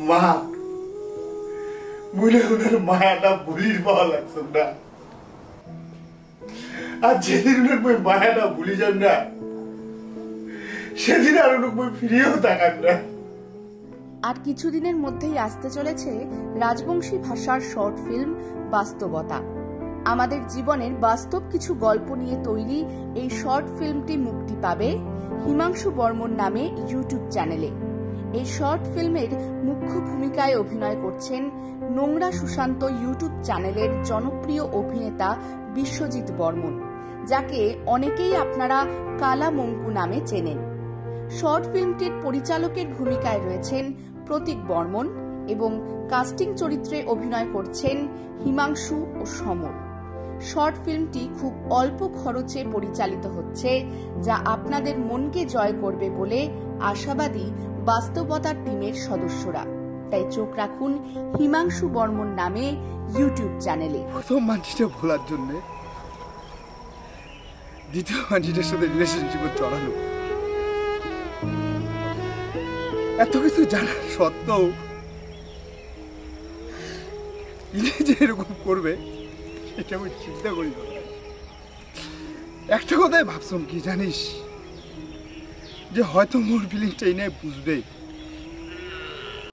মা মনে ওনার মায়াটা ভুলির পাওয়া লাগছে না। আর যেদিন ওনার বই মায়াটা ভুলি যান না, সেদিন আর ওনার বই ফিরিয়েও তাকান না। আর কিছুদিনের মধ্যেই আসতে চলেছে রাজবংশী ভাষার শর্ট ফিল্ম বাস্তবতা। আমাদের জীবনের বাস্তব কিছু গল্প নিয়ে তৈরি এই শর্ট ফিল্মটি মুক্তি পাবে হিমাংশু বর্মন নামে ইউটিউব চ্যানেলে। এই শর্ট ফিল্মের মুখ্য ভূমিকায় অভিনয় করছেন নোংরা সুশান্ত ইউটিউব চ্যানেলের জনপ্রিয় অভিনেতা বিশ্বজিৎ বর্মন, যাকে অনেকেই আপনারা কালা মঙ্কু নামে চেনেন। শর্ট ফিল্মটির পরিচালকের ভূমিকায় রয়েছেন প্রতীক বর্মন এবং কাস্টিং চরিত্রে অভিনয় করছেন হিমাংশু ও সমর। শর্ট ফিল্মটি খুব অল্প খরচে পরিচালিত হচ্ছে, যা আপনাদের মনকে জয় করবে বলে আশাবাদী বাস্তবতার টিমের সদস্যরা। তাই চোখ রাখুন হিমাংশু বর্মন নামে ইউটিউব চ্যানেলে। প্রথম মানুষটা ভোলার জন্য দ্বিতীয় মানুষটার সাথে রিলেশনশিপে চড়ানো, এত কিছু জানার সত্ত্বেও যে এরকম করবে সেটা আমি চিন্তা করি। একটা কথাই ভাবছিলাম কি জানিস, যে হয়তো মোর ফিলিংটা এই নিয়ে বুঝবে।